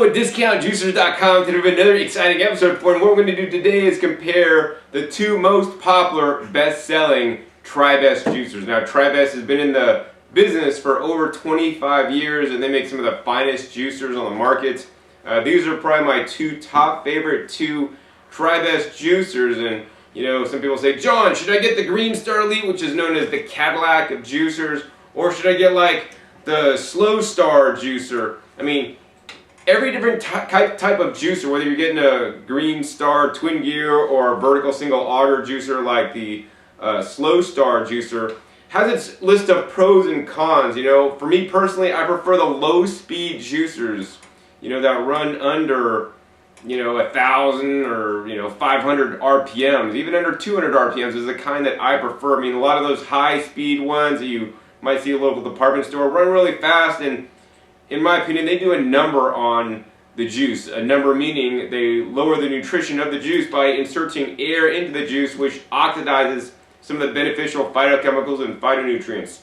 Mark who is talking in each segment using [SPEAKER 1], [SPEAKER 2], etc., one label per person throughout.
[SPEAKER 1] Hello at discountjuicers.com. Today we have another exciting episode for you. And what we're going to do today is compare the two most popular, best-selling Tri-Best juicers. Now, Tri-Best has been in the business for over 25 years, and they make some of the finest juicers on the market. These are probably my two top favorite Tri-Best juicers. And you know, some people say, John, should I get the Green Star Elite, which is known as the Cadillac of juicers, or should I get like the Slowstar Juicer? I mean, every different type of juicer, whether you're getting a Green Star twin gear or a vertical single auger juicer like the Slowstar Juicer, has its list of pros and cons. You know, for me personally, I prefer the low speed juicers, you know, that run under, you know, 1,000 or, you know, 500 RPMs. Even under 200 RPMs is the kind that I prefer. I mean, a lot of those high speed ones that you might see at a local department store run really fast, and in my opinion, they do a number on the juice. A number meaning they lower the nutrition of the juice by inserting air into the juice, which oxidizes some of the beneficial phytochemicals and phytonutrients.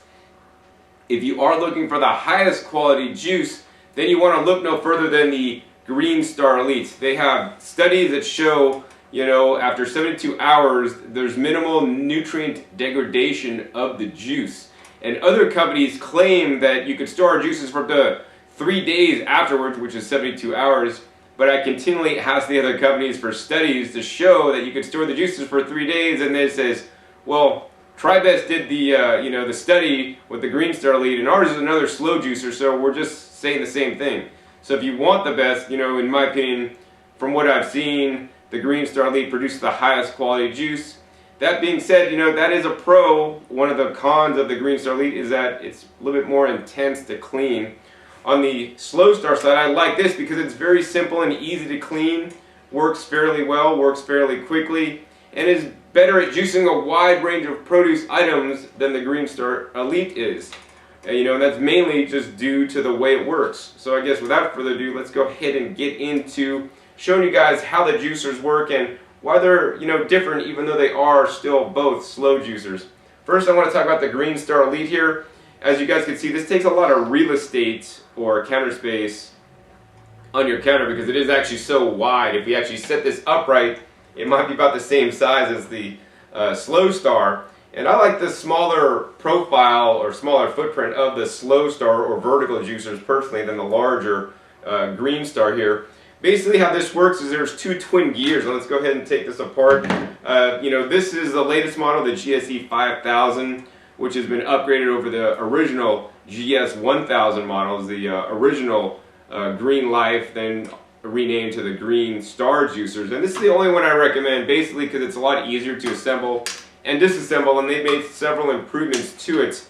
[SPEAKER 1] If you are looking for the highest quality juice, then you want to look no further than the Green Star Elite. They have studies that show, you know, after 72 hours, there's minimal nutrient degradation of the juice. And other companies claim that you could store juices for up to 3 days afterwards, which is 72 hours, but I continually ask the other companies for studies to show that you could store the juices for 3 days, and then it says, well, Tri-Best did the you know, the study with the Green Star Elite, and ours is another slow juicer, so we're just saying the same thing. So if you want the best, you know, in my opinion, from what I've seen, the Green Star Elite produces the highest quality juice. That being said, you know, that is a pro. One of the cons of the Green Star Elite is that it's a little bit more intense to clean. On the Slowstar side, I like this because it's very simple and easy to clean, works fairly well, works fairly quickly, and is better at juicing a wide range of produce items than the Green Star Elite is. You know, and that's mainly just due to the way it works. So I guess without further ado, let's go ahead and get into showing you guys how the juicers work and why they're, you know, different, even though they are still both slow juicers. First, I want to talk about the Green Star Elite here. As you guys can see, this takes a lot of real estate or counter space on your counter because it is actually so wide. If we actually set this upright, it might be about the same size as the Slowstar. And I like the smaller profile or smaller footprint of the Slowstar or vertical juicers personally than the larger Green Star here. Basically how this works is there's two twin gears. Now let's go ahead and take this apart. You know, this is the latest model, the GSE-5000, which has been upgraded over the original GS-1000 models, the original Green Life, then renamed to the Green Star Juicers. And this is the only one I recommend, basically because it's a lot easier to assemble and disassemble, and they've made several improvements to it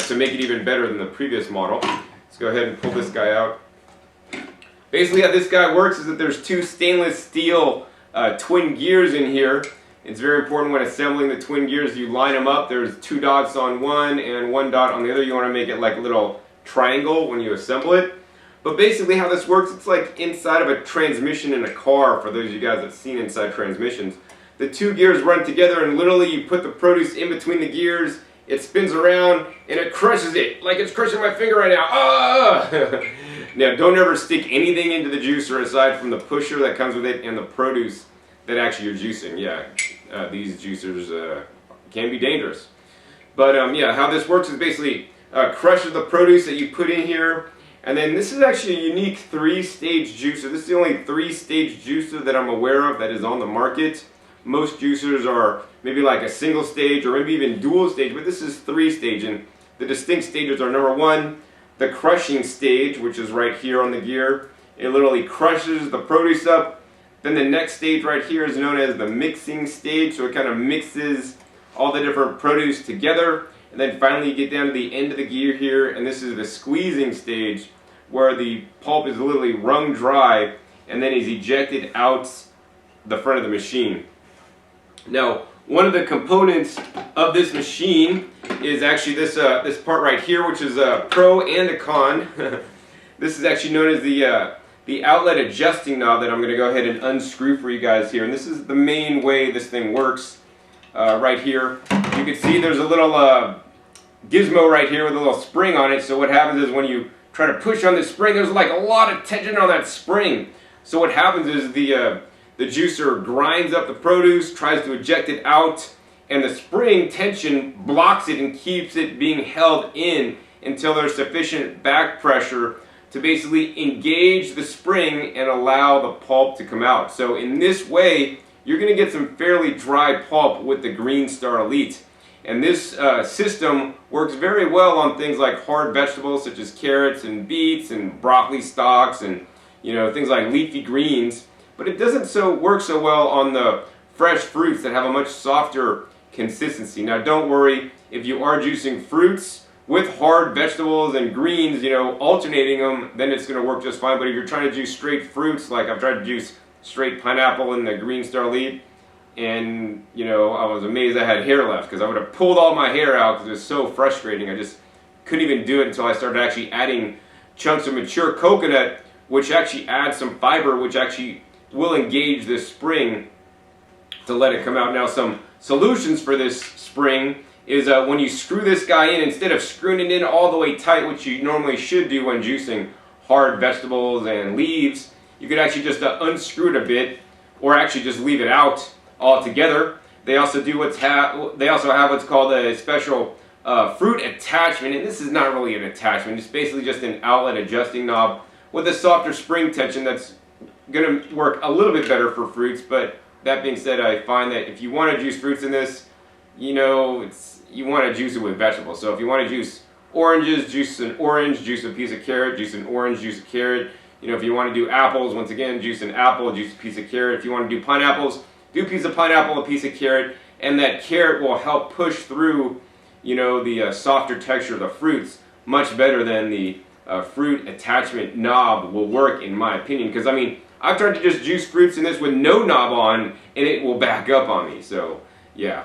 [SPEAKER 1] to make it even better than the previous model. Let's go ahead and pull this guy out. Basically how this guy works is that there's two stainless steel twin gears in here. It's very important when assembling the twin gears, you line them up. There's 2 dots on one and 1 dot on the other. You want to make it like a little triangle when you assemble it. But basically how this works, it's like inside of a transmission in a car, for those of you guys that have seen inside transmissions. The 2 gears run together and literally you put the produce in between the gears, it spins around and it crushes it, like it's crushing my finger right now. Ah! Now, don't ever stick anything into the juicer aside from the pusher that comes with it and the produce that actually you're juicing. Yeah, these juicers can be dangerous. But yeah, how this works is basically crushes the produce that you put in here. And then this is actually a unique 3-stage juicer. This is the only 3-stage juicer that I'm aware of that is on the market. Most juicers are maybe like a single stage or maybe even dual stage, but this is 3-stage. And the distinct stages are, number 1, the crushing stage, which is right here on the gear. It literally crushes the produce up. Then the next stage right here is known as the mixing stage, so it kind of mixes all the different produce together. And then finally you get down to the end of the gear here, and this is the squeezing stage, where the pulp is literally wrung dry and then is ejected out the front of the machine. Now, one of the components of this machine is actually this this part right here, which is a pro and a con. This is actually known as the outlet adjusting knob that I'm going to go ahead and unscrew for you guys here. And this is the main way this thing works. Right here, you can see there's a little gizmo right here with a little spring on it. So what happens is when you try to push on the spring, there's like a lot of tension on that spring. So what happens is the juicer grinds up the produce, tries to eject it out, and the spring tension blocks it and keeps it being held in until there's sufficient back pressure to basically engage the spring and allow the pulp to come out. So in this way, you're going to get some fairly dry pulp with the GreenStar Elite. And this system works very well on things like hard vegetables such as carrots and beets and broccoli stalks and things like leafy greens. But it doesn't work so well on the fresh fruits that have a much softer consistency. Now don't worry, if you are juicing fruits with hard vegetables and greens, alternating them, then it's going to work just fine. But if you're trying to juice straight fruits, like I've tried to juice straight pineapple in the GreenStar Elite, and I was amazed I had hair left because I would have pulled all my hair out because it was so frustrating. I just couldn't even do it until I started actually adding chunks of mature coconut, which actually adds some fiber, which actually will engage this spring to let it come out. Now, some solutions for this spring is when you screw this guy in, instead of screwing it in all the way tight, which you normally should do when juicing hard vegetables and leaves, you could actually just unscrew it a bit, or actually just leave it out altogether. They also do they also have what's called a special fruit attachment, and this is not really an attachment. It's basically just an outlet adjusting knob with a softer spring tension that's going to work a little bit better for fruits. But that being said, I find that if you want to juice fruits in this, you want to juice it with vegetables. So if you want to juice oranges, juice an orange, juice a piece of carrot, juice an orange, juice a carrot. If you want to do apples, once again, juice an apple, juice a piece of carrot. If you want to do pineapples, do a piece of pineapple, a piece of carrot, and that carrot will help push through, the softer texture of the fruits much better than the fruit attachment knob will work, in my opinion. Because I've tried to just juice fruits in this with no knob on, and it will back up on me. So yeah.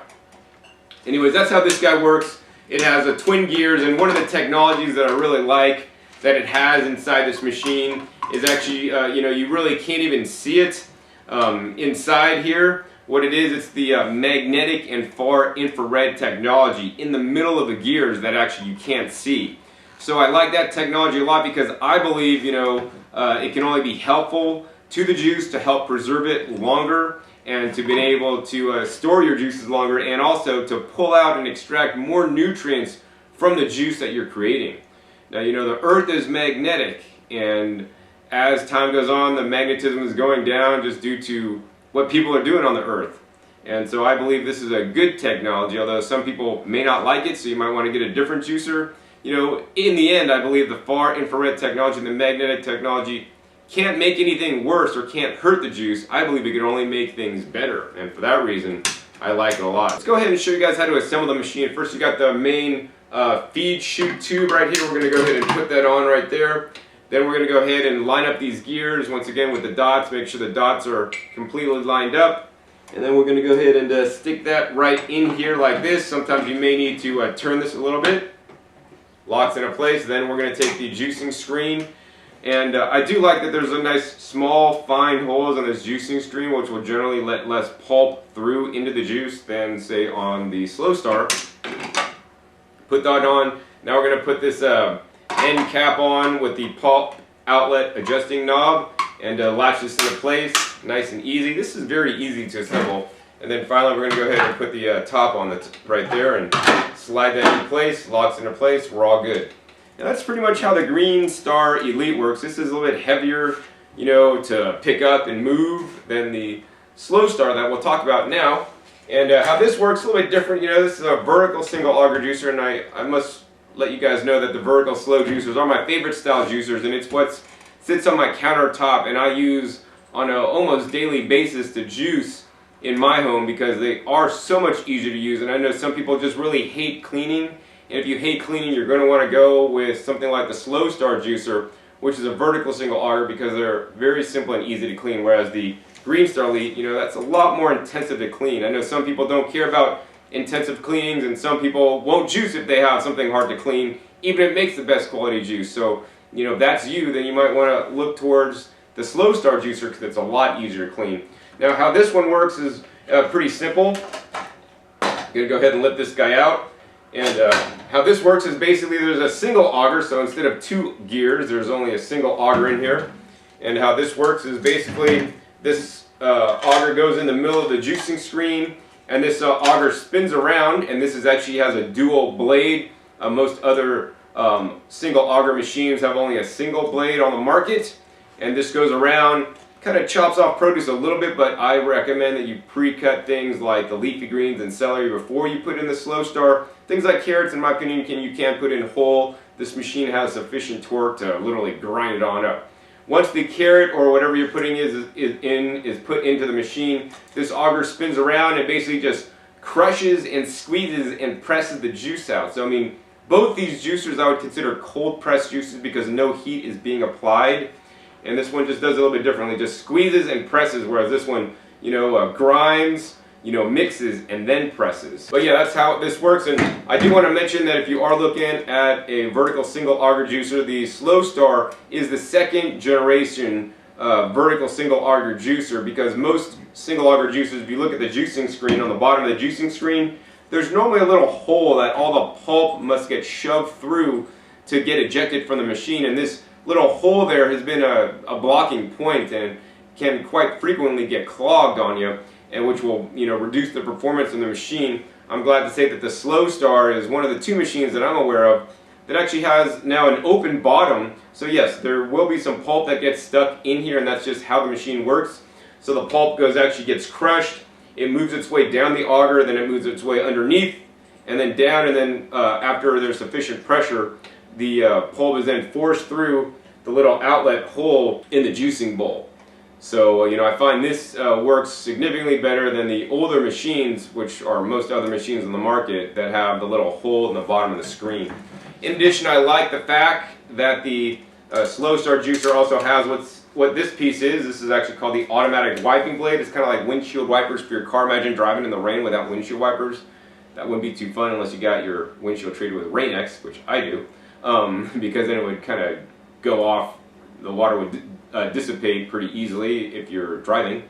[SPEAKER 1] Anyways, that's how this guy works. It has a twin gears, and one of the technologies that I really like that it has inside this machine is actually, you really can't even see it inside here. What it is, it's the magnetic and far infrared technology in the middle of the gears that actually you can't see. So I like that technology a lot because I believe, it can only be helpful to the juice to help preserve it longer and to be able to store your juices longer, and also to pull out and extract more nutrients from the juice that you're creating. Now, the earth is magnetic, and as time goes on, the magnetism is going down just due to what people are doing on the earth. And so I believe this is a good technology, although some people may not like it, so you might want to get a different juicer. In the end, I believe the far infrared technology and the magnetic technology can't make anything worse or can't hurt the juice. I believe it can only make things better, and for that reason, I like it a lot. Let's go ahead and show you guys how to assemble the machine. First, you got the main feed chute tube right here. We're going to go ahead and put that on right there. Then we're going to go ahead and line up these gears once again with the dots. Make sure the dots are completely lined up. And then we're going to go ahead and stick that right in here like this. Sometimes you may need to turn this a little bit. Locks into place. Then we're going to take the juicing screen. And I do like that there's a nice small fine holes on this juicing screen, which will generally let less pulp through into the juice than say on the Slowstar. Put that on. Now we're going to put this end cap on with the pulp outlet adjusting knob and latch this into place nice and easy. This is very easy to assemble. And then finally we're going to go ahead and put the top on right there and slide that in place. Locks into place. We're all good. And that's pretty much how the GreenStar Elite works. This is a little bit heavier, to pick up and move than the Slowstar that we'll talk about now. And how this works is a little bit different. This is a vertical single auger juicer, and I must let you guys know that the vertical slow juicers are my favorite style juicers, and it's what sits on my countertop and I use on an almost daily basis to juice in my home because they are so much easier to use. And I know some people just really hate cleaning. And if you hate cleaning, you're going to want to go with something like the Slowstar Juicer, which is a vertical single auger because they're very simple and easy to clean, whereas the GreenStar Elite, that's a lot more intensive to clean. I know some people don't care about intensive cleanings, and some people won't juice if they have something hard to clean, even if it makes the best quality juice. So, if that's you, then you might want to look towards the Slowstar Juicer because it's a lot easier to clean. Now, how this one works is pretty simple. I'm going to go ahead and lift this guy out. And how this works is basically there's a single auger, so instead of 2 gears, there's only a single auger in here. And how this works is basically this auger goes in the middle of the juicing screen, and this auger spins around, and this actually has a dual blade. Most other single auger machines have only a single blade on the market, and this goes around, kind of chops off produce a little bit, but I recommend that you pre-cut things like the leafy greens and celery before you put in the Slowstar. Things like carrots, in my opinion, you can put in whole. This machine has sufficient torque to literally grind it on up. Once the carrot or whatever you're putting is put into the machine, this auger spins around and basically just crushes and squeezes and presses the juice out. So I mean, both these juicers I would consider cold press juicers because no heat is being applied. And this one just does a little bit differently, just squeezes and presses, whereas this one, grinds, mixes and then presses. But yeah, that's how this works. And I do want to mention that if you are looking at a vertical single auger juicer, the Slowstar is the 2nd generation vertical single auger juicer, because most single auger juicers, if you look at the juicing screen, on the bottom of the juicing screen, there's normally a little hole that all the pulp must get shoved through to get ejected from the machine, and this little hole there has been a blocking point and can quite frequently get clogged on you, and which will reduce the performance of the machine. I'm glad to say that the Slowstar is one of the 2 machines that I'm aware of that actually has now an open bottom. So yes, there will be some pulp that gets stuck in here, and that's just how the machine works. So the pulp actually gets crushed, it moves its way down the auger, then it moves its way underneath and then down, and then after there's sufficient pressure, the pulp is then forced through the little outlet hole in the juicing bowl. So I find this works significantly better than the older machines, which are most other machines on the market that have the little hole in the bottom of the screen. In addition, I like the fact that the Slowstar juicer also has what this piece is. This is actually called the automatic wiping blade. It's kind of like windshield wipers for your car. Imagine driving in the rain without windshield wipers. That wouldn't be too fun unless you got your windshield treated with Rain-X, which I do, because then it would kind of go off. The water would dissipate pretty easily if you're driving.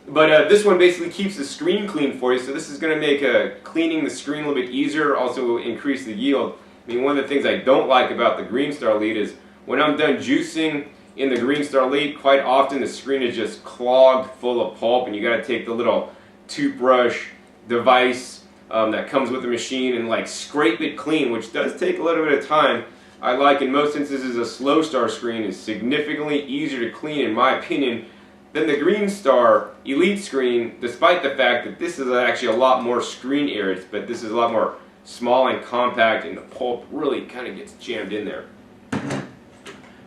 [SPEAKER 1] But this one basically keeps the screen clean for you, so this is going to make cleaning the screen a little bit easier, also increase the yield. I mean, one of the things I don't like about the GreenStar lead is when I'm done juicing in the GreenStar lead, quite often the screen is just clogged full of pulp, and you got to take the little toothbrush device that comes with the machine and scrape it clean, which does take a little bit of time. I like in most instances a Slowstar screen is significantly easier to clean, in my opinion, than the GreenStar Elite screen, despite the fact that this is actually a lot more screen areas, but this is a lot more small and compact, and the pulp really kind of gets jammed in there.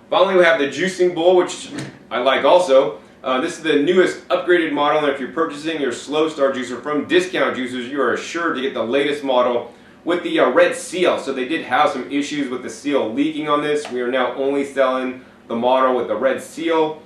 [SPEAKER 1] Finally, we have the juicing bowl, which I like also. This is the newest upgraded model, and if you're purchasing your Slowstar juicer from Discount Juicers, you are assured to get the latest model with the red seal. So they did have some issues with the seal leaking on this. We are now only selling the model with the red seal,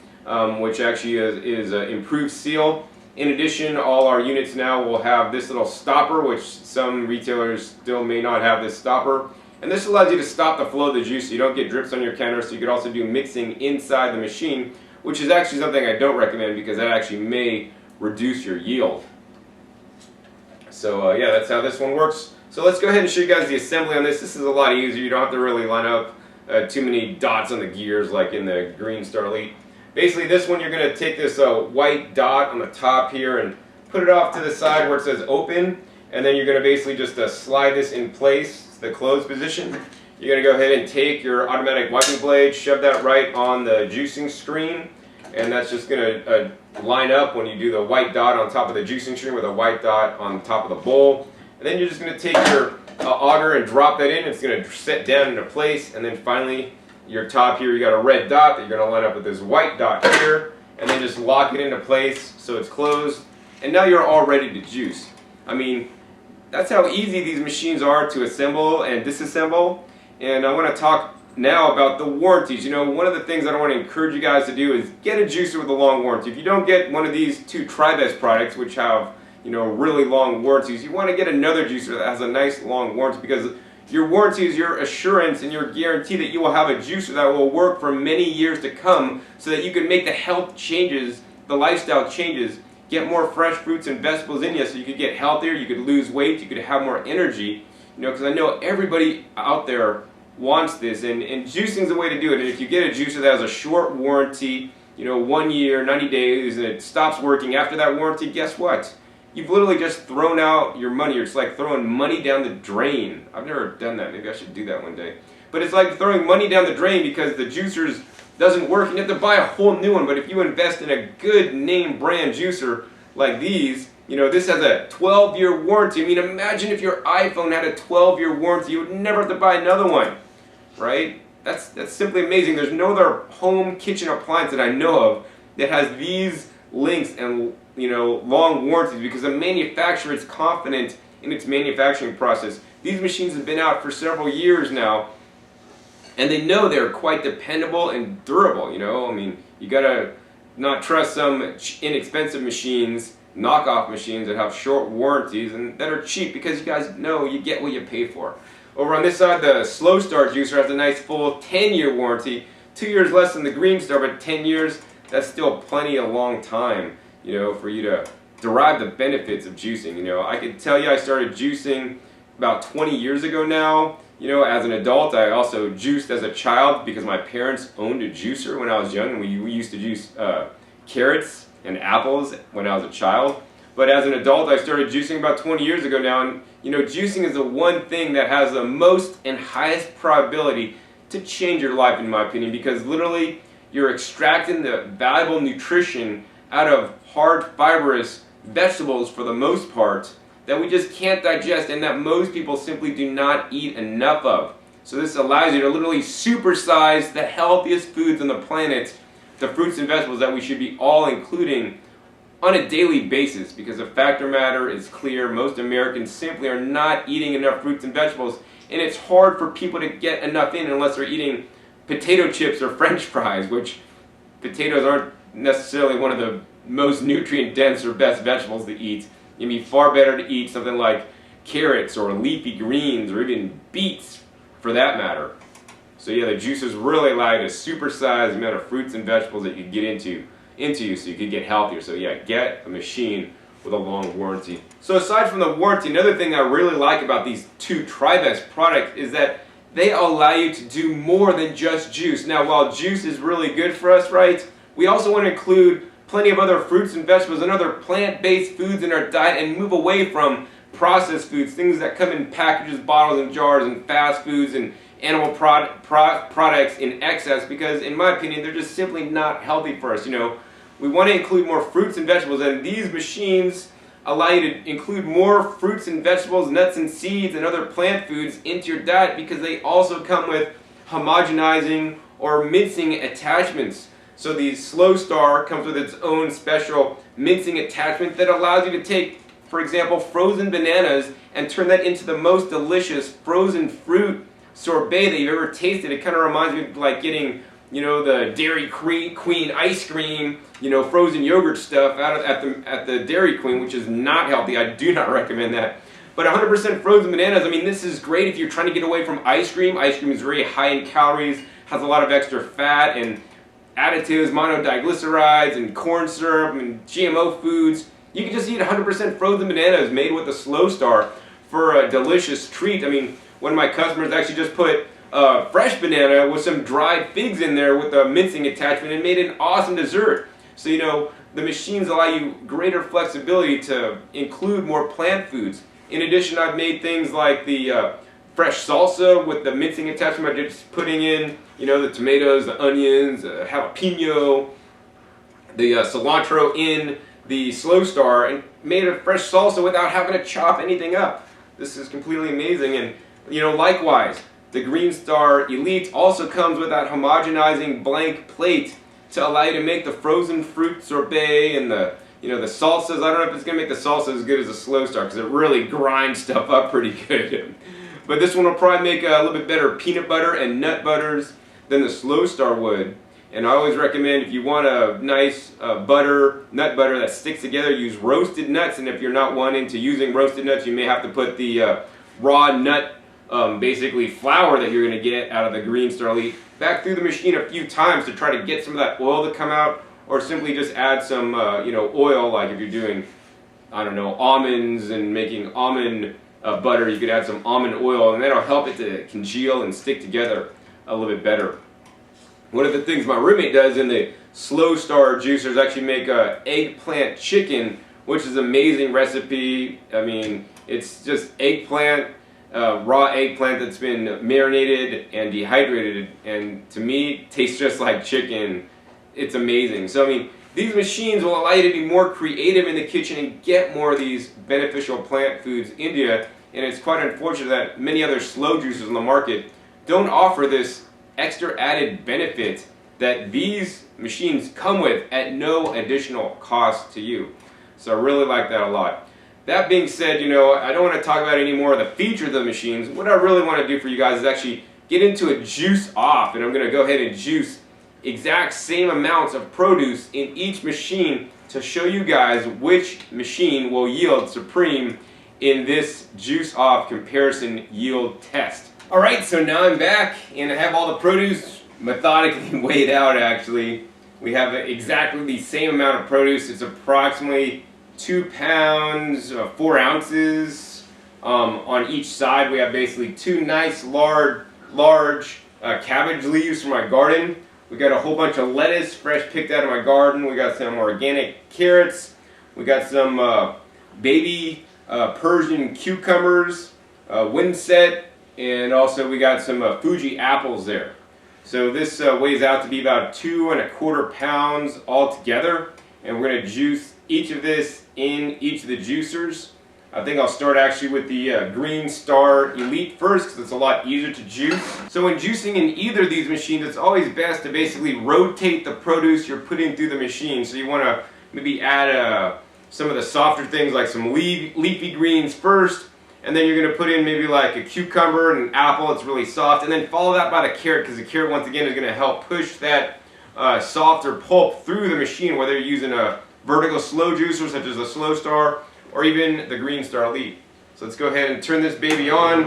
[SPEAKER 1] which actually is an improved seal. In addition, all our units now will have this little stopper, which some retailers still may not have this stopper. And this allows you to stop the flow of the juice so you don't get drips on your counter, so you could also do mixing inside the machine, which is actually something I don't recommend because that actually may reduce your yield. So yeah, that's how this one works. So let's go ahead and show you guys the assembly on this. This is a lot easier. You don't have to really line up too many dots on the gears like in the GreenStar Elite. Basically, this one you're going to take this white dot on the top here and put it off to the side where it says open, and then you're going to basically just slide this in place, the closed position. You're going to go ahead and take your automatic wiping blade, shove that right on the juicing screen, and that's just going to line up when you do the white dot on top of the juicing screen with a white dot on top of the bowl. And then you're just going to take your auger and drop that in. It's going to set down into place, and then finally your top here, you got a red dot that you're going to line up with this white dot here, and then just lock it into place so it's closed, and now you're all ready to juice. I mean, that's how easy these machines are to assemble and disassemble. And I want to talk now about the warranties. You know, one of the things that I want to encourage you guys to do is get a juicer with a long warranty. If you don't get one of these 2 TriBest products, which have, you know, really long warranties, you want to get another juicer that has a nice long warranty, because your warranty is your assurance and your guarantee that you will have a juicer that will work for many years to come, so that you can make the health changes, the lifestyle changes, get more fresh fruits and vegetables in you so you could get healthier, you could lose weight, you could have more energy. because I know everybody out there wants this, and juicing is the way to do it. And if you get a juicer that has a short warranty, 1 year, 90 days, and it stops working after that warranty, guess what? You've literally just thrown out your money. It's like throwing money down the drain. I've never done that. Maybe I should do that one day. But it's like throwing money down the drain because the juicer doesn't work and you have to buy a whole new one. But if you invest in a good name brand juicer like these, this has a 12-year warranty. I mean, imagine if your iPhone had a 12-year warranty. You would never have to buy another one, right? That's simply amazing. There's no other home kitchen appliance that I know of that has these links and long warranties, because the manufacturer is confident in its manufacturing process. These machines have been out for several years now, and they know they're quite dependable and durable. I mean, you gotta not trust some inexpensive machines, knockoff machines that have short warranties and that are cheap, because you guys know you get what you pay for. Over on this side, the Slowstar Juicer has a nice full 10-year warranty, 2 years less than the Green Star, but 10 years, that's still plenty a long time, for you to derive the benefits of juicing. I could tell you I started juicing about 20 years ago now. As an adult, I also juiced as a child because my parents owned a juicer when I was young, and we used to juice carrots and apples when I was a child. But as an adult, I started juicing about 20 years ago now, and juicing is the one thing that has the most and highest probability to change your life, in my opinion, because literally you're extracting the valuable nutrition out of hard, fibrous vegetables for the most part that we just can't digest and that most people simply do not eat enough of. So this allows you to literally supersize the healthiest foods on the planet, the fruits and vegetables that we should be all including on a daily basis, because the fact of the matter is clear. Most Americans simply are not eating enough fruits and vegetables, and it's hard for people to get enough in unless they're eating potato chips or French fries, which potatoes aren't necessarily one of the most nutrient-dense or best vegetables to eat. It'd be far better to eat something like carrots or leafy greens or even beets for that matter. So yeah, the juicers really allow you to supersize the amount of fruits and vegetables that you get into you so you can get healthier. So yeah, get a machine with a long warranty. So aside from the warranty, another thing I really like about these two TriBest products is that they allow you to do more than just juice. Now, while juice is really good for us, right, we also want to include plenty of other fruits and vegetables and other plant-based foods in our diet and move away from processed foods, things that come in packages, bottles, and jars, and fast foods and animal products in excess, because in my opinion they're just simply not healthy for us. We want to include more fruits and vegetables, and these machines allow you to include more fruits and vegetables, nuts and seeds, and other plant foods into your diet, because they also come with homogenizing or mincing attachments. So the Slowstar comes with its own special mincing attachment that allows you to take, for example, frozen bananas and turn that into the most delicious frozen fruit sorbet that you've ever tasted. It kind of reminds me of like getting, the Dairy Queen ice cream, frozen yogurt stuff at the Dairy Queen, which is not healthy. I do not recommend that. But 100% frozen bananas, I mean, this is great if you're trying to get away from ice cream. Ice cream is very high in calories, has a lot of extra fat and additives, monodiglycerides, and corn syrup, and GMO foods. You can just eat 100% frozen bananas made with the Slowstar for a delicious treat. I mean, one of my customers actually just put fresh banana with some dried figs in there with a mincing attachment and made an awesome dessert. So, the machines allow you greater flexibility to include more plant foods. In addition, I've made things like the fresh salsa with the mincing attachment by just putting in, the tomatoes, the onions, jalapeno, the cilantro in the Slowstar, and made a fresh salsa without having to chop anything up. This is completely amazing. And likewise, the Green Star Elite also comes with that homogenizing blank plate to allow you to make the frozen fruit sorbet and the salsas. I don't know if it's going to make the salsa as good as the Slowstar, because it really grinds stuff up pretty good. But this one will probably make a little bit better peanut butter and nut butters than the Slowstar would. And I always recommend, if you want a nice nut butter that sticks together, use roasted nuts. And if you're not wanting to using roasted nuts, you may have to put the raw nut, basically flour that you're going to get out of the Green Star Elite back through the machine a few times to try to get some of that oil to come out, or simply just add some oil, like if you're doing, I don't know, almonds and making almond butter, you could add some almond oil, and that'll help it to congeal and stick together a little bit better. One of the things my roommate does in the Slowstar Juicer is actually make eggplant chicken, which is an amazing recipe. I mean, it's just eggplant, raw eggplant that's been marinated and dehydrated, and to me, tastes just like chicken. It's amazing. So I mean, these machines will allow you to be more creative in the kitchen and get more of these beneficial plant foods into you. And it's quite unfortunate that many other slow juicers on the market don't offer this extra added benefit that these machines come with at no additional cost to you. So I really like that a lot. That being said, you know, I don't want to talk about any more of the features of the machines. What I really want to do for you guys is actually get into a juice off, and I'm going to go ahead and juice exact same amounts of produce in each machine to show you guys which machine will yield supreme in this juice off comparison yield test. Alright, so now I'm back and I have all the produce methodically weighed out. Actually, we have exactly the same amount of produce. It's approximately 2 pounds, 4 ounces on each side. We have basically 2 nice large cabbage leaves from my garden. We got a whole bunch of lettuce, fresh picked out of my garden. We got some organic carrots. We got some baby Persian cucumbers, Winset, and also we got some Fuji apples there. So this weighs out to be about 2¼ pounds altogether, and we're going to juice each of this in each of the juicers. I think I'll start actually with the Green Star Elite first because it's a lot easier to juice. So when juicing in either of these machines, it's always best to basically rotate the produce you're putting through the machine. So you want to maybe add some of the softer things like some leafy greens first, and then you're going to put in maybe like a cucumber and an apple. It's really soft, and then follow that by the carrot, because the carrot once again is going to help push that softer pulp through the machine, whether you're using a vertical slow juicer such as a Slowstar or even the Green Star Elite. So let's go ahead and turn this baby on.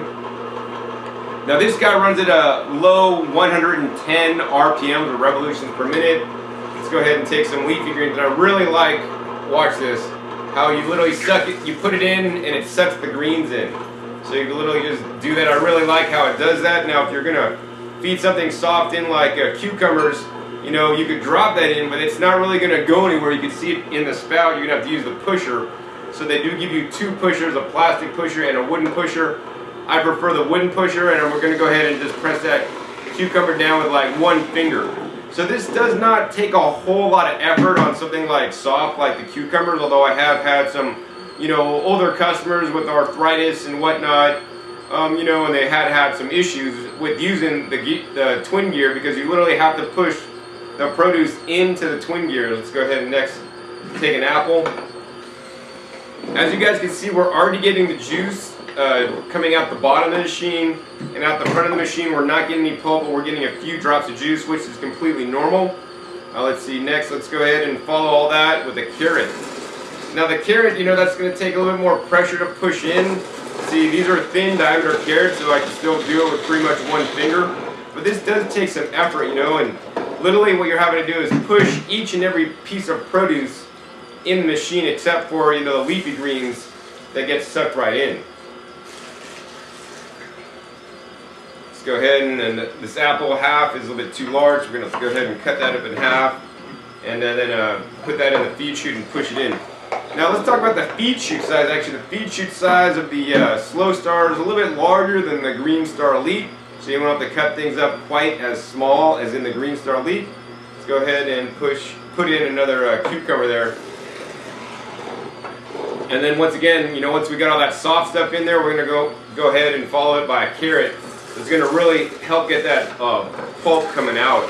[SPEAKER 1] Now this guy runs at a low 110 RPMs or revolutions per minute. Let's go ahead and take some leafy greens, and I really like, watch this, how you literally suck it, you put it in and it sucks the greens in. So you can literally just do that. I really like how it does that. Now if you're gonna feed something soft in like cucumbers, you know, you could drop that in, but it's not really gonna go anywhere. You can see it in the spout. You're gonna have to use the pusher. So they do give you 2 pushers, a plastic pusher and a wooden pusher. I prefer the wooden pusher, and we're gonna go ahead and just press that cucumber down with like 1 finger. So this does not take a whole lot of effort on something like soft like the cucumbers, although I have had some, you know, older customers with arthritis and whatnot, you know, and they had some issues with using the twin gear, because you literally have to push the produce into the twin gear. Let's go ahead and next take an apple. As you guys can see, we're already getting the juice coming out the bottom of the machine, and out the front of the machine we're not getting any pulp, but we're getting a few drops of juice, which is completely normal. Let's see, next let's go ahead and follow all that with a carrot. Now the carrot, you know, that's going to take a little bit more pressure to push in. See, these are thin diameter carrots, so I can still do it with pretty much 1 finger. But this does take some effort, you know, and literally what you're having to do is push each and every piece of produce in the machine, except for, you know, the leafy greens that get sucked right in. Let's go ahead and this apple half is a little bit too large. We're going to go ahead and cut that up in half, and then put that in the feed chute and push it in. Now let's talk about the feed chute size. Actually, the feed chute size of the Slowstar is a little bit larger than the Green Star Elite, so you won't have to cut things up quite as small as in the Green Star Elite. Let's go ahead and put in another cucumber there. And then once again, you know, once we got all that soft stuff in there, we're going to go ahead and follow it by a carrot. It's going to really help get that pulp coming out.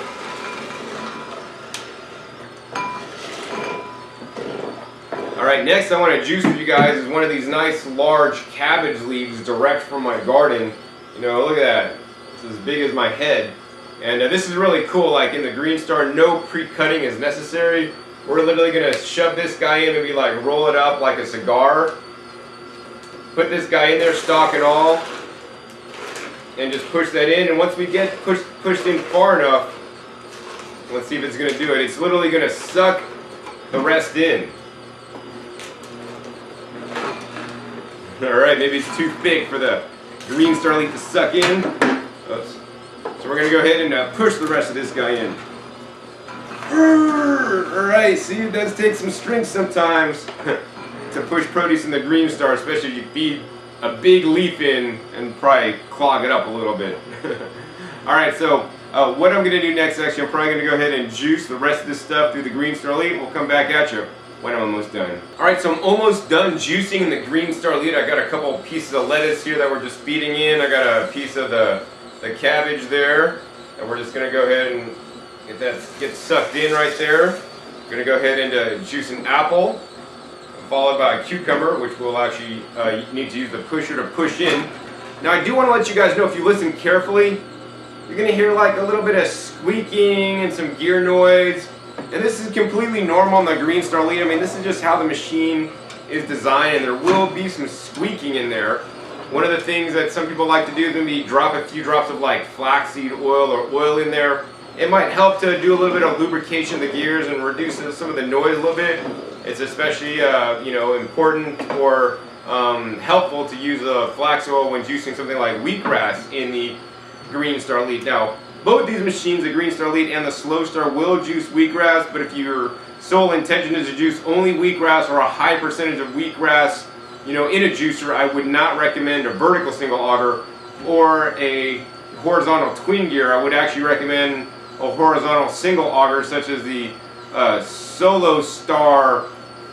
[SPEAKER 1] Alright, next I want to juice with you guys is one of these nice large cabbage leaves direct from my garden. You know, look at that. It's as big as my head. And this is really cool. Like in the Green Star, no pre-cutting is necessary. We're literally going to shove this guy in, maybe like roll it up like a cigar. Put this guy in there, stalk and all. And just push that in. And once we get pushed in far enough, let's see if it's going to do it. It's literally going to suck the rest in. Alright, maybe it's too thick for the Green Star leaf to suck in. Oops. So we're going to go ahead and push the rest of this guy in. Alright, see, it does take some strength sometimes to push produce in the Green Star, especially if you feed a big leaf in and probably clog it up a little bit. Alright, so what I'm going to do next, actually, I'm probably going to go ahead and juice the rest of this stuff through the Green Star leaf. We'll come back at you when I'm almost done. Alright, so I'm almost done juicing the Green Star leaf. I got a couple pieces of lettuce here that we're just feeding in. I got a piece of the cabbage there, and we're just going to go ahead and get sucked in right there. I'm going to go ahead and juice an apple, followed by a cucumber, which we'll actually need to use the pusher to push in. Now I do want to let you guys know, if you listen carefully, you're going to hear like a little bit of squeaking and some gear noise. And this is completely normal on the Green Star lead. I mean, this is just how the machine is designed, and there will be some squeaking in there. One of the things that some people like to do is maybe drop a few drops of like flaxseed oil or oil in there. It might help to do a little bit of lubrication of the gears and reduce some of the noise a little bit. It's especially important or helpful to use flax oil when juicing something like wheatgrass in the Green Star lead. Now, both these machines, the Green Star lead and the Slowstar, will juice wheatgrass, but if your sole intention is to juice only wheatgrass or a high percentage of wheatgrass, in a juicer, I would not recommend a vertical single auger or a horizontal twin gear. I would actually recommend a horizontal single auger, such as the Slowstar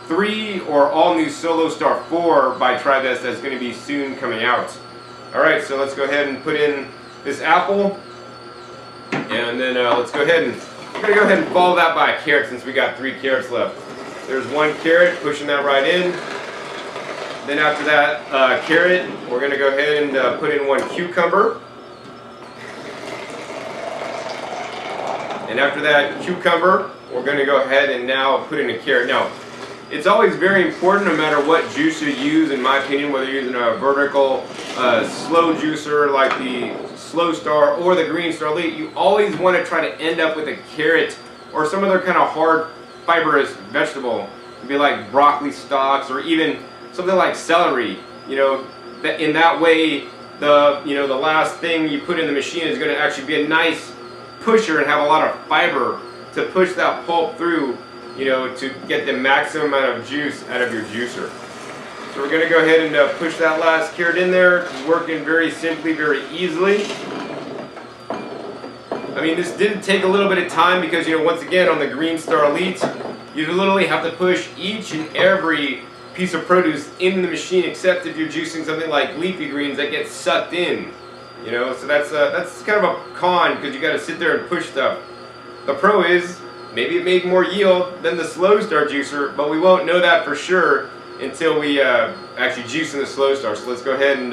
[SPEAKER 1] 3 or all new Slowstar 4 by Tribest that's going to be soon coming out. Alright, so let's go ahead and put in this apple, and then let's go ahead and we're going to go ahead and follow that by a carrot, since we got 3 carrots left. There's 1 carrot, pushing that right in. Then after that carrot, we're going to go ahead and put in 1 cucumber. And after that cucumber, we're going to go ahead and now put in a carrot. Now, it's always very important, no matter what juicer you use, in my opinion, whether you're using a vertical slow juicer like the Slowstar or the Green Star lead, you always want to try to end up with a carrot or some other kind of hard fibrous vegetable. It'd be like broccoli stalks or even something like celery. In that way, the last thing you put in the machine is going to actually be a nice pusher and have a lot of fiber to push that pulp through, to get the maximum amount of juice out of your juicer. So we're going to go ahead and push that last carrot in there. It's working very simply, very easily. I mean, this did take a little bit of time because, once again, on the Green Star Elite, you literally have to push each and every piece of produce in the machine, except if you're juicing something like leafy greens that get sucked in. So that's kind of a con, because you got to sit there and push stuff. The pro is, maybe it made more yield than the Slowstar juicer, but we won't know that for sure until we actually juice in the Slowstar. So let's go ahead and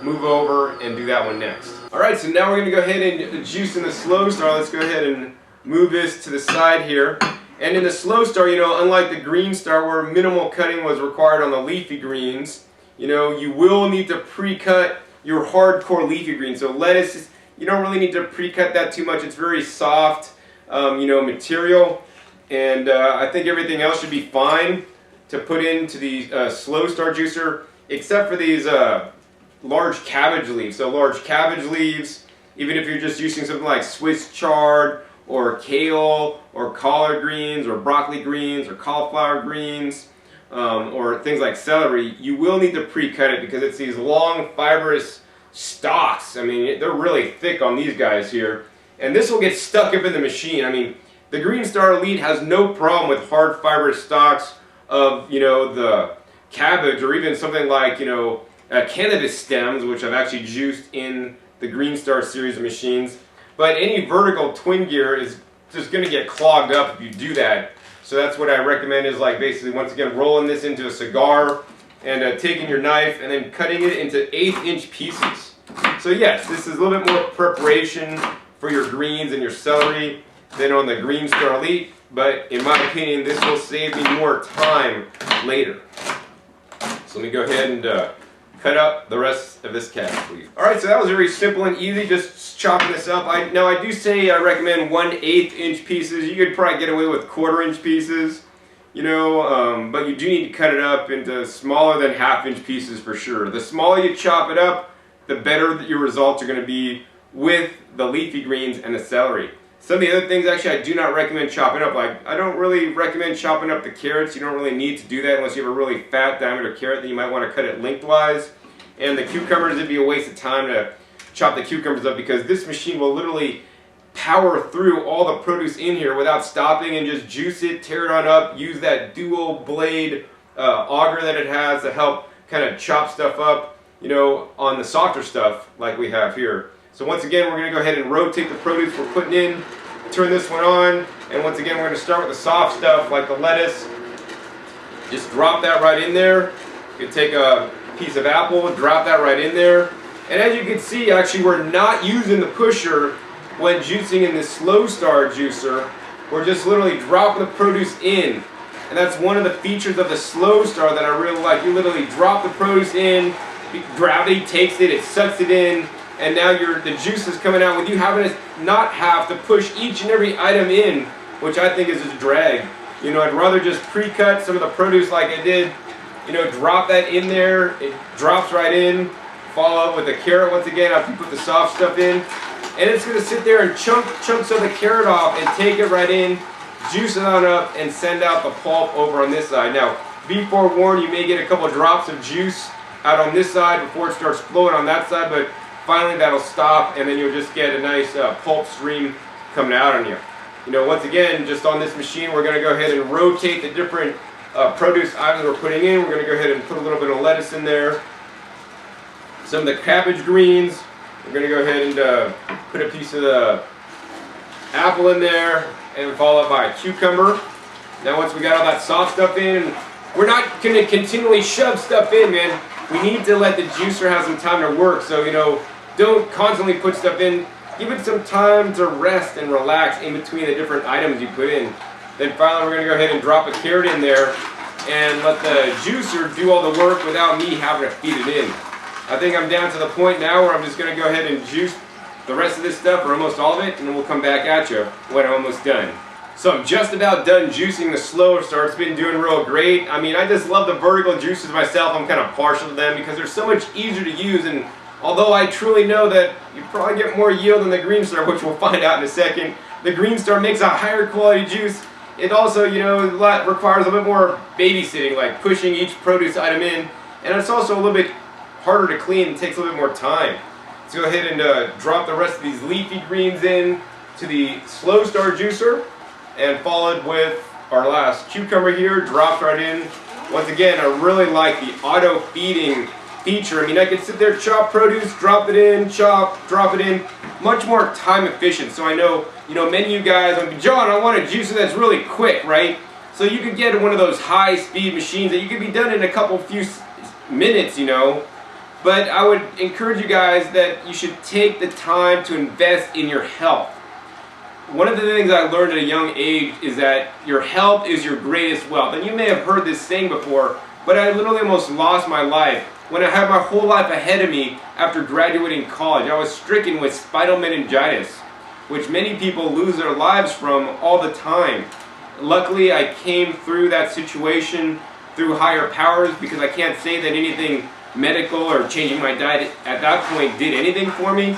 [SPEAKER 1] move over and do that one next. Alright, so now we're going to go ahead and juice in the Slowstar. Let's go ahead and move this to the side here. And in the Slowstar, unlike the Green Star, where minimal cutting was required on the leafy greens, you will need to pre-cut your hardcore leafy greens. So lettuce, you don't really need to pre-cut that too much. It's very soft, material, and I think everything else should be fine to put into the Slowstar juicer, except for these large cabbage leaves. So large cabbage leaves, even if you're just using something like Swiss chard or kale or collard greens or broccoli greens or cauliflower greens, or things like celery, you will need to pre-cut it because it's these long fibrous stalks. I mean, they're really thick on these guys here, and this will get stuck up in the machine. I mean, the Green Star Elite has no problem with hard fibrous stalks of the cabbage, or even something like cannabis stems, which I've actually juiced in the Green Star series of machines. But any vertical twin gear is just going to get clogged up if you do that. So that's what I recommend, is like basically, once again, rolling this into a cigar and taking your knife and then cutting it into 1/8-inch pieces. So yes, this is a little bit more preparation for your greens and your celery than on the Green Star Elite, but in my opinion, this will save me more time later. So let me go ahead and cut up the rest of this cabbage leaf. Alright, so that was very simple and easy, just chopping this up. Now I do say I recommend 1/8-inch pieces. You could probably get away with 1/4-inch pieces. but you do need to cut it up into smaller than half-inch pieces for sure. The smaller you chop it up, the better that your results are going to be with the leafy greens and the celery. Some of the other things actually I do not recommend chopping up. Like, I don't really recommend chopping up the carrots. You don't really need to do that unless you have a really fat diameter carrot, then you might want to cut it lengthwise. And the cucumbers, it'd be a waste of time to chop the cucumbers up because this machine will literally power through all the produce in here without stopping and just juice it, tear it on up, use that dual blade auger that it has to help kind of chop stuff up, on the softer stuff like we have here. So once again, we're going to go ahead and rotate the produce we're putting in, turn this one on, and once again, we're going to start with the soft stuff like the lettuce. Just drop that right in there. You can take a piece of apple, drop that right in there. And as you can see, actually, we're not using the pusher when juicing in this Slowstar juicer. We're just literally dropping the produce in. And that's one of the features of the Slowstar that I really like. You literally drop the produce in, gravity takes it, it sucks it in, and now the juice is coming out with you having to not have to push each and every item in, which I think is a drag. I'd rather just pre-cut some of the produce like I did, drop that in there, it drops right in, follow up with the carrot once again after you put the soft stuff in, and it's going to sit there and chunk chunks of the carrot off and take it right in, juice it on up, and send out the pulp over on this side. Now, be forewarned, you may get a couple drops of juice out on this side before it starts flowing on that side, but finally that'll stop and then you'll just get a nice pulp stream coming out on you. Once again, just on this machine, we're going to go ahead and rotate the different produce items we're putting in. We're going to go ahead and put a little bit of lettuce in there. Some of the cabbage greens. We're going to go ahead and put a piece of the apple in there and followed by a cucumber. Now once we got all that soft stuff in, we're not going to continually shove stuff in, man. We need to let the juicer have some time to work. So, don't constantly put stuff in. Give it some time to rest and relax in between the different items you put in. Then finally, we're going to go ahead and drop a carrot in there and let the juicer do all the work without me having to feed it in. I think I'm down to the point now where I'm just going to go ahead and juice the rest of this stuff, or almost all of it, and then we'll come back at you when I'm almost done. So I'm just about done juicing the Slowstar. It's been doing real great. I mean, I just love the vertical juicers myself. I'm kind of partial to them because they're so much easier to use, and although I truly know that you probably get more yield than the GreenStar, which we'll find out in a second, the GreenStar makes a higher quality juice. It also, requires a bit more babysitting, like pushing each produce item in, and it's also a little bit harder to clean and takes a little bit more time. Let's go ahead and drop the rest of these leafy greens in to the Slowstar juicer, and followed with our last cucumber here, dropped right in. Once again, I really like the auto feeding feature. I mean, I could sit there, chop produce, drop it in, chop, drop it in, much more time efficient. So I know, many of you guys, John, I want a juicer that's really quick, right? So you could get one of those high speed machines that you could be done in a few minutes, But I would encourage you guys that you should take the time to invest in your health. One of the things I learned at a young age is that your health is your greatest wealth. And you may have heard this saying before, but I literally almost lost my life when I had my whole life ahead of me after graduating college. I was stricken with spinal meningitis, which many people lose their lives from all the time. Luckily, I came through that situation through higher powers, because I can't say that anything medical or changing my diet at that point did anything for me.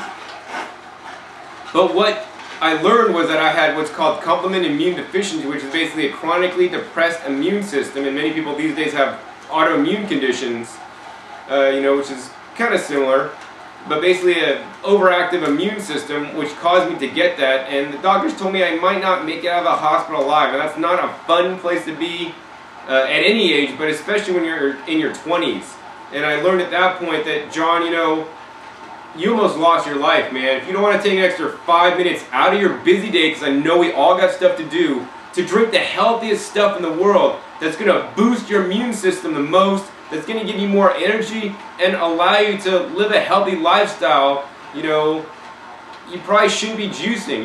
[SPEAKER 1] But what I learned was that I had what's called complement immune deficiency, which is basically a chronically depressed immune system, and many people these days have autoimmune conditions, which is kind of similar, but basically an overactive immune system, which caused me to get that, and the doctors told me I might not make it out of the hospital alive, and that's not a fun place to be at any age, but especially when you're in your 20s. And I learned at that point that, John, you almost lost your life, man. If you don't want to take an extra 5 minutes out of your busy day, because I know we all got stuff to do, to drink the healthiest stuff in the world that's going to boost your immune system the most, that's going to give you more energy and allow you to live a healthy lifestyle, you probably shouldn't be juicing.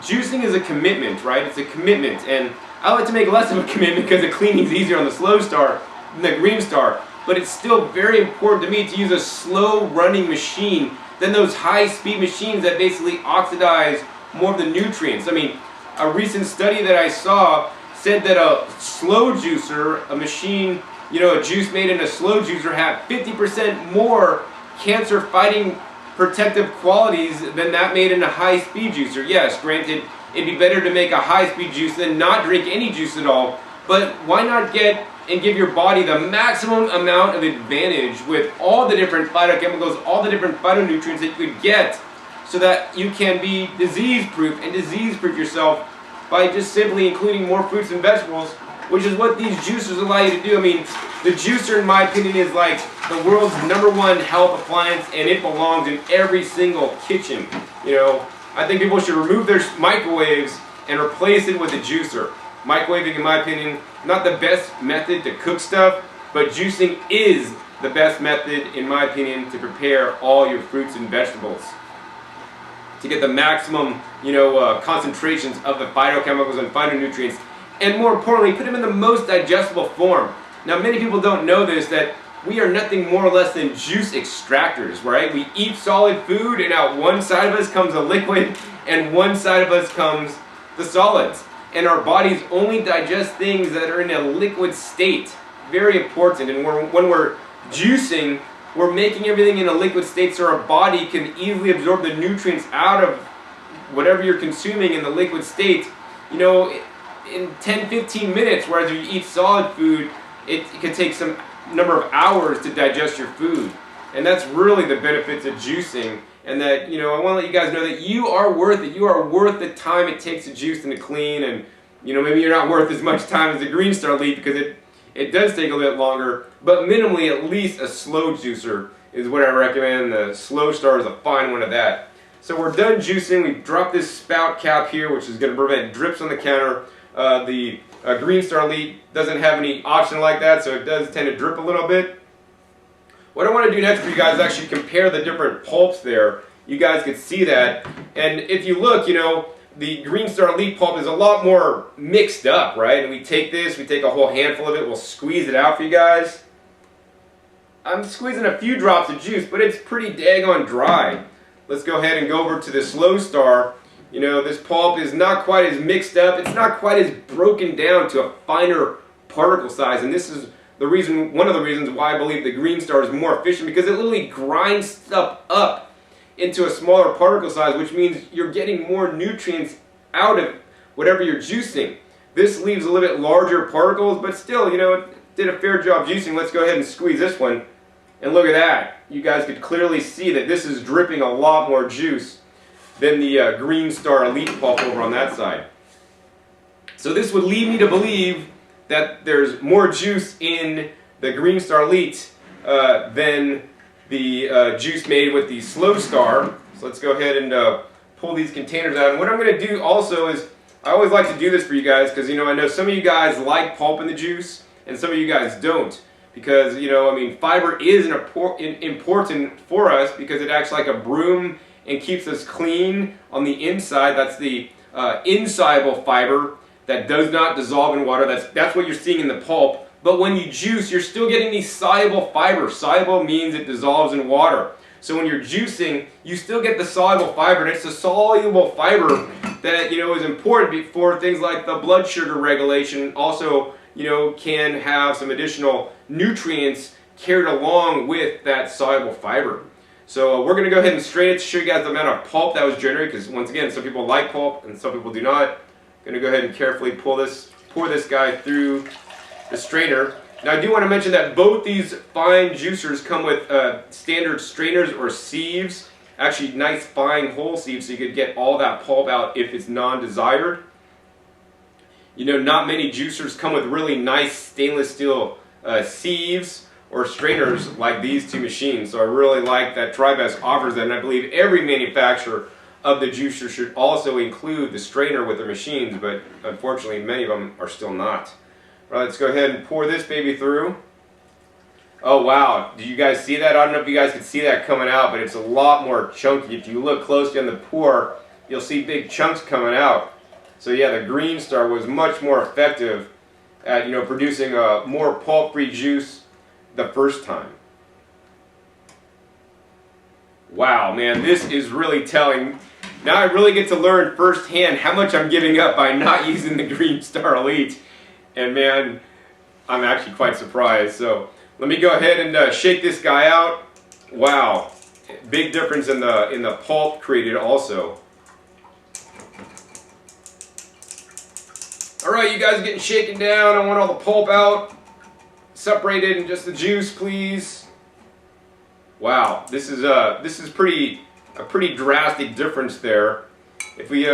[SPEAKER 1] Juicing is a commitment, right? It's a commitment, and I like to make less of a commitment because the cleaning's easier on the Slowstar than the GreenStar. But it's still very important to me to use a slow running machine than those high speed machines that basically oxidize more of the nutrients. I mean, a recent study that I saw said that a slow juicer, a machine, you know, a juice made in a slow juicer, had 50% more cancer-fighting protective qualities than that made in a high-speed juicer. Yes, granted, it'd be better to make a high-speed juice than not drink any juice at all, but why not get and give your body the maximum amount of advantage with all the different phytochemicals, all the different phytonutrients that you could get, so that you can be disease-proof and disease-proof yourself by just simply including more fruits and vegetables, which is what these juicers allow you to do. I mean, the juicer, in my opinion, is like the world's #1 health appliance, and it belongs in every single kitchen. You know, I think people should remove their microwaves and replace it with a juicer. Microwaving, in my opinion, not the best method to cook stuff, but juicing is the best method, in my opinion, to prepare all your fruits and vegetables, to get the maximum, you know, concentrations of the phytochemicals and phytonutrients, and more importantly, put them in the most digestible form. Now, many people don't know this, that we are nothing more or less than juice extractors, right? We eat solid food, and out one side of us comes a liquid, and one side of us comes the solids. And our bodies only digest things that are in a liquid state. Very important. And when we're juicing, we're making everything in a liquid state so our body can easily absorb the nutrients out of whatever you're consuming in the liquid state, you know, in 10-15 minutes, whereas if you eat solid food, it can take some number of hours to digest your food. And that's really the benefits of juicing. And that, you know, I want to let you guys know that you are worth it. You are worth the time it takes to juice and to clean. And, you know, maybe you're not worth as much time as the Green Star leaf because it does take a bit longer. But minimally, at least a slow juicer is what I recommend. The Slowstar is a fine one of that. So we're done juicing. We've dropped this spout cap here, which is going to prevent drips on the counter. The Green Star leaf doesn't have any option like that, so it does tend to drip a little bit. What I want to do next for you guys is actually compare the different pulps there. You guys could see that. And if you look, you know, the Green Star leaf pulp is a lot more mixed up, right? And we take this, we take a whole handful of it, we'll squeeze it out for you guys. I'm squeezing a few drops of juice, but it's pretty daggone dry. Let's go ahead and go over to the Slowstar. You know, this pulp is not quite as mixed up. It's not quite as broken down to a finer particle size. And this is the reason, one of the reasons why I believe the Green Star is more efficient, because it literally grinds stuff up into a smaller particle size, which means you're getting more nutrients out of whatever you're juicing. This leaves a little bit larger particles, but still, you know, it did a fair job juicing. Let's go ahead and squeeze this one. And look at that. You guys could clearly see that this is dripping a lot more juice than the Green Star Elite pulp over on that side. So this would lead me to believe that there's more juice in the Green Star Elite than the juice made with the Slowstar. So let's go ahead and pull these containers out. And what I'm going to do also is, I always like to do this for you guys because, you know, I know some of you guys like pulp in the juice and some of you guys don't. Because, you know, I mean, fiber is important for us because it acts like a broom and keeps us clean on the inside. That's the insoluble fiber that does not dissolve in water. That's what you're seeing in the pulp. But when you juice, you're still getting these soluble fiber. Soluble means it dissolves in water. So when you're juicing, you still get the soluble fiber, and it's the soluble fiber that, you know, is important for things like the blood sugar regulation. Also, you know, can have some additional nutrients carried along with that soluble fiber. So we're going to go ahead and strain it to show you guys the amount of pulp that was generated, because once again, some people like pulp and some people do not. Going to go ahead and carefully pour this guy through the strainer. Now I do want to mention that both these fine juicers come with standard strainers or sieves, actually nice fine whole sieves, so you could get all that pulp out if it's non-desired. You know, not many juicers come with really nice stainless steel sieves or strainers like these two machines. So I really like that TriBest offers that, and I believe every manufacturer of the juicer should also include the strainer with their machines, but unfortunately many of them are still not. All right, let's go ahead and pour this baby through. Oh wow, do you guys see that? I don't know if you guys can see that coming out, but it's a lot more chunky. If you look closely on the pour, you'll see big chunks coming out. So yeah, the Green Star was much more effective at, you know, producing a more pulp-free juice the first time. Wow, man, this is really telling. Now I really get to learn firsthand how much I'm giving up by not using the Green Star Elite. and man, I'm actually quite surprised. So let me go ahead and shake this guy out. Wow, big difference in the pulp created also. All right, you guys are getting shaken down. I want all the pulp out, separated, and just the juice, please. Wow, this is a pretty drastic difference there. If we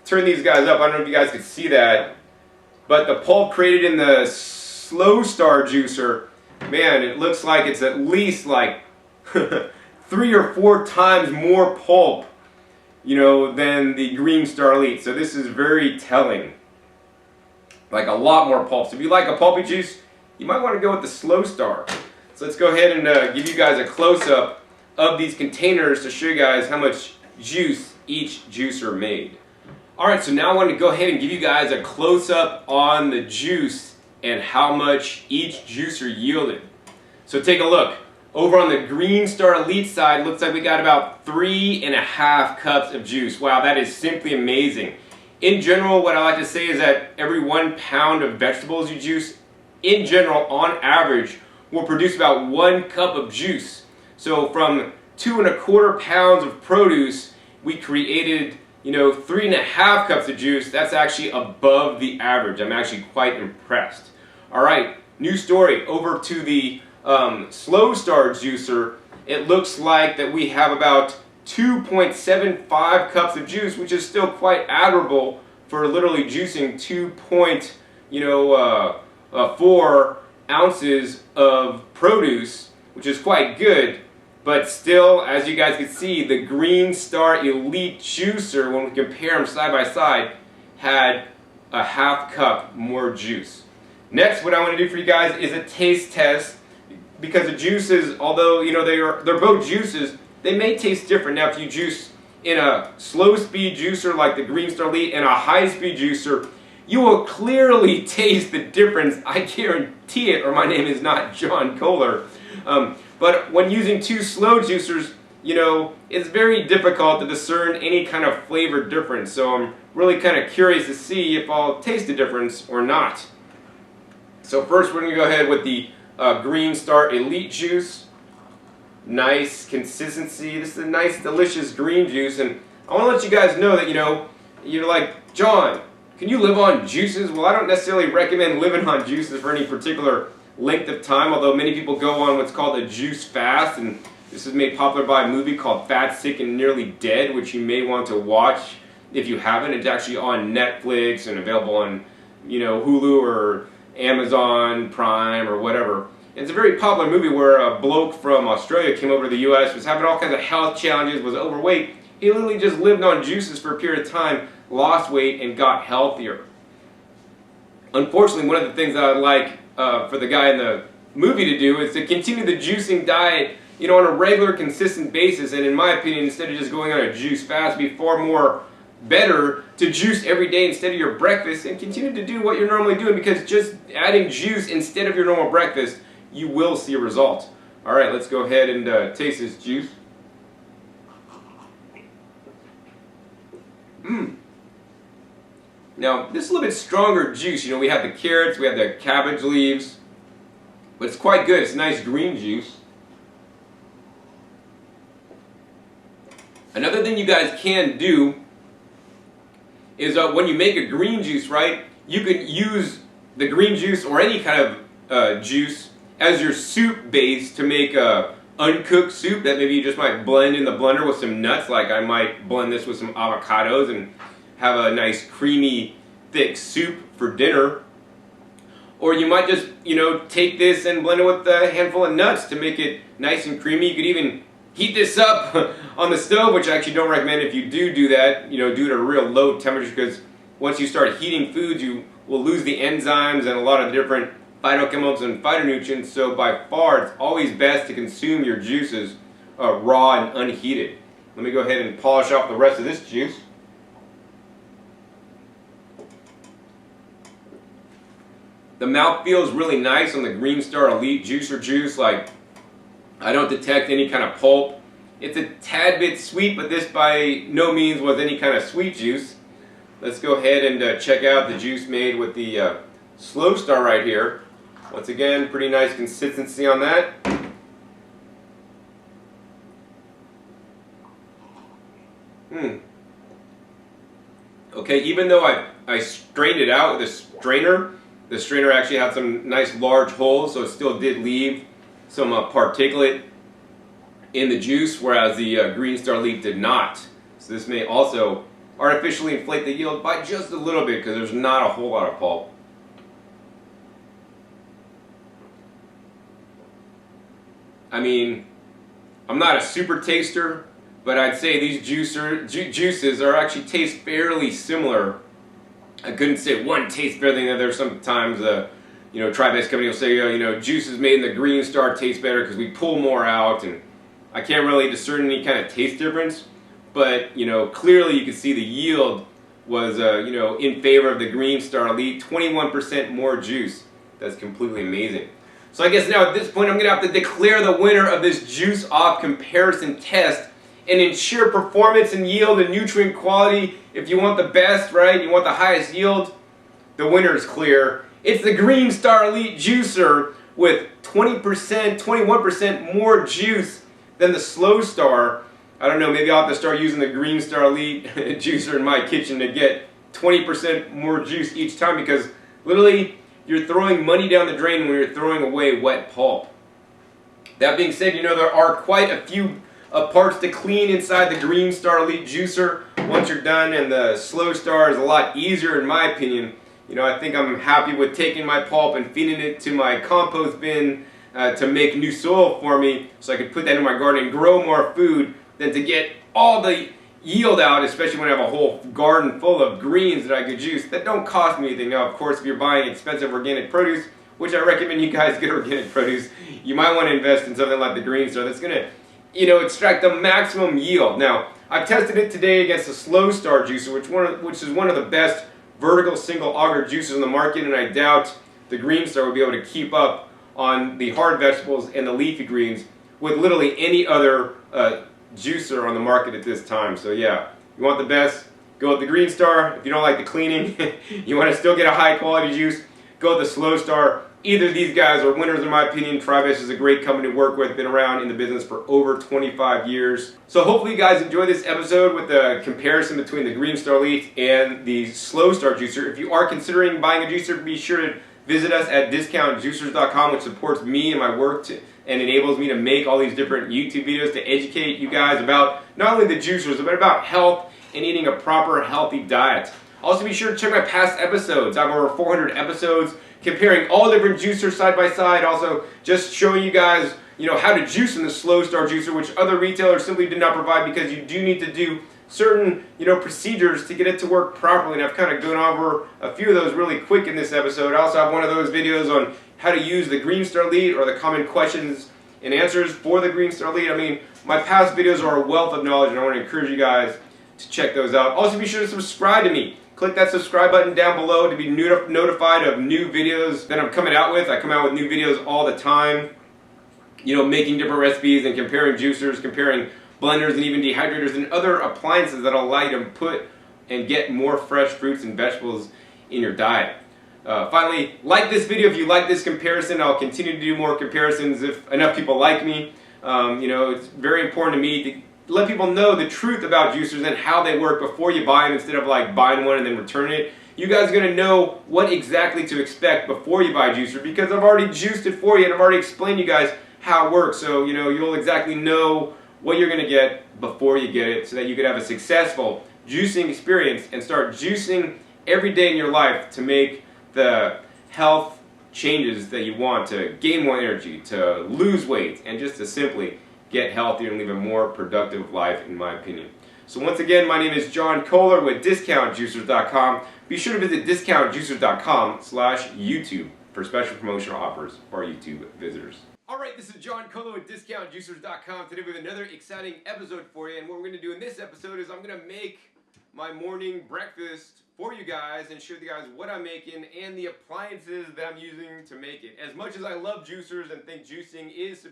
[SPEAKER 1] turn these guys up, I don't know if you guys can see that, but the pulp created in the Slowstar Juicer, man, it looks like it's at least like 3 or 4 times more pulp, you know, than the Green Star Elite. So this is very telling. Like a lot more pulp. So if you like a pulpy juice, you might want to go with the Slowstar. So let's go ahead and give you guys a close-up of these containers to show you guys how much juice each juicer made. Alright, so now I want to go ahead and give you guys a close-up on the juice and how much each juicer yielded. So take a look. Over on the Green Star Elite side, looks like we got about 3.5 cups of juice. Wow, that is simply amazing. In general, what I like to say is that every 1 pound of vegetables you juice, in general, on average, will produce about 1 cup of juice. So from 2.25 pounds of produce, we created, you know, 3.5 cups of juice. That's actually above the average. I'm actually quite impressed. All right, new story. Over to the Slowstar Juicer. It looks like that we have about 2.75 cups of juice, which is still quite admirable for literally juicing 4 ounces of produce, which is quite good. But still, as you guys can see, the Green Star Elite Juicer, when we compare them side by side, had a half cup more juice. Next, what I want to do for you guys is a taste test, because the juices, although you know they're both juices, they may taste different. Now, if you juice in a slow speed juicer like the Green Star Elite and a high speed juicer, you will clearly taste the difference. I guarantee it, or my name is not John Kohler. But when using 2 slow juicers, you know, it's very difficult to discern any kind of flavor difference. So I'm really kind of curious to see if I'll taste the difference or not. So first, we're going to go ahead with the Green Star Elite juice. Nice consistency. This is a nice, delicious green juice, and I want to let you guys know that, you know, you're like, John, can you live on juices? Well, I don't necessarily recommend living on juices for any particular length of time, although many people go on what's called a juice fast, and this is made popular by a movie called Fat, Sick, and Nearly Dead, which you may want to watch if you haven't. It's actually on Netflix and available on, you know, Hulu or Amazon Prime or whatever. It's a very popular movie where a bloke from Australia came over to the US, was having all kinds of health challenges, was overweight. He literally just lived on juices for a period of time, lost weight, and got healthier. Unfortunately, one of the things that I'd like for the guy in the movie to do is to continue the juicing diet, you know, on a regular, consistent basis. And in my opinion, instead of just going on a juice fast, it'd be far more better to juice every day instead of your breakfast and continue to do what you're normally doing, because just adding juice instead of your normal breakfast, you will see a result. All right, let's go ahead and taste this juice. Now, this is a little bit stronger juice. You know, we have the carrots, we have the cabbage leaves, but it's quite good. It's a nice green juice. Another thing you guys can do is when you make a green juice, right, you can use the green juice or any kind of juice as your soup base to make a uncooked soup that maybe you just might blend in the blender with some nuts. Like I might blend this with some avocados and have a nice creamy thick soup for dinner. Or you might just, you know, take this and blend it with a handful of nuts to make it nice and creamy. You could even heat this up on the stove, which I actually don't recommend. If you do that, you know, do it at a real low temperature, because once you start heating foods, you will lose the enzymes and a lot of different phytochemicals and phytonutrients. So by far, it's always best to consume your juices raw and unheated. Let me go ahead and polish off the rest of this juice. The mouth feels really nice on the Green Star Elite Juicer juice. Like, I don't detect any kind of pulp. It's a tad bit sweet, but this by no means was any kind of sweet juice. Let's go ahead and check out the juice made with the Slowstar right here. Once again, pretty nice consistency on that. Okay, even though I strained it out with a strainer, the strainer actually had some nice large holes, so it still did leave some particulate in the juice, whereas the Green Star leaf did not. So this may also artificially inflate the yield by just a little bit because there's not a whole lot of pulp. I mean, I'm not a super taster, but I'd say these juices are actually taste fairly similar. I couldn't say one tastes better than the other. Sometimes Tri-Best company will say, juices made in the Green Star taste better because we pull more out, and I can't really discern any kind of taste difference. But clearly you can see the yield was in favor of the Green Star Elite. 21% more juice. That's completely amazing. So I guess now at this point I'm going to have to declare the winner of this juice off comparison test and ensure performance and yield and nutrient quality. If you want the best, right, you want the highest yield, the winner is clear. It's the Green Star Elite Juicer with 21% more juice than the Slowstar. I don't know, maybe I'll have to start using the Green Star Elite Juicer in my kitchen to get 20% more juice each time, because literally you're throwing money down the drain when you're throwing away wet pulp. That being said, there are quite a few parts to clean inside the Green Star Elite Juicer once you're done, and the Slowstar is a lot easier in my opinion. I think I'm happy with taking my pulp and feeding it to my compost bin to make new soil for me so I could put that in my garden and grow more food than to get all the yield out, especially when I have a whole garden full of greens that I could juice that don't cost me anything. Now, of course, if you're buying expensive organic produce, which I recommend you guys get organic produce, you might want to invest in something like the Green Star that's going to, extract the maximum yield. Now, I've tested it today against the Slowstar Juicer, which is one of the best vertical single auger juicers in the market, and I doubt the Green Star would be able to keep up on the hard vegetables and the leafy greens with literally any other juicer on the market at this time. So yeah, you want the best, go with the Green Star. If you don't like the cleaning, you want to still get a high quality juice, go with the Slowstar. Either of these guys are winners in my opinion. Tri-Best is a great company to work with, been around in the business for over 25 years. So hopefully you guys enjoyed this episode with the comparison between the Green Star Elite and the Slowstar Juicer. If you are considering buying a juicer, be sure to visit us at discountjuicers.com, which supports me and my work and enables me to make all these different YouTube videos to educate you guys about not only the juicers, but about health and eating a proper healthy diet. Also be sure to check my past episodes. I have over 400 episodes comparing all different juicers side by side. Also just showing you guys how to juice in the Slowstar Juicer, which other retailers simply did not provide, because you do need to do certain procedures to get it to work properly, and I've kind of gone over a few of those really quick in this episode. I also have one of those videos on how to use the Green Star Elite, or the common questions and answers for the Green Star Elite. I mean, my past videos are a wealth of knowledge, and I want to encourage you guys to check those out. Also be sure to subscribe to me. Click that subscribe button down below to be notified of new videos that I'm coming out with. I come out with new videos all the time, making different recipes and comparing juicers, comparing blenders and even dehydrators and other appliances that allow you to put and get more fresh fruits and vegetables in your diet. Finally, like this video if you like this comparison. I'll continue to do more comparisons if enough people like me. It's very important to me to let people know the truth about juicers and how they work before you buy them, instead of like buying one and then returning it. You guys are going to know what exactly to expect before you buy a juicer, because I've already juiced it for you and I've already explained to you guys how it works. So you'll exactly know what you're going to get before you get it, so that you could have a successful juicing experience and start juicing every day in your life to make the health changes that you want, to gain more energy, to lose weight, and just to simply get healthier and live a more productive life, in my opinion. So once again, my name is John Kohler with DiscountJuicers.com. Be sure to visit DiscountJuicers.com/YouTube for special promotional offers for our YouTube visitors. Alright, this is John Kohler with DiscountJuicers.com, today with another exciting episode for you. And what we're going to do in this episode is I'm going to make my morning breakfast for you guys and show you guys what I'm making and the appliances that I'm using to make it. As much as I love juicers and think juicing is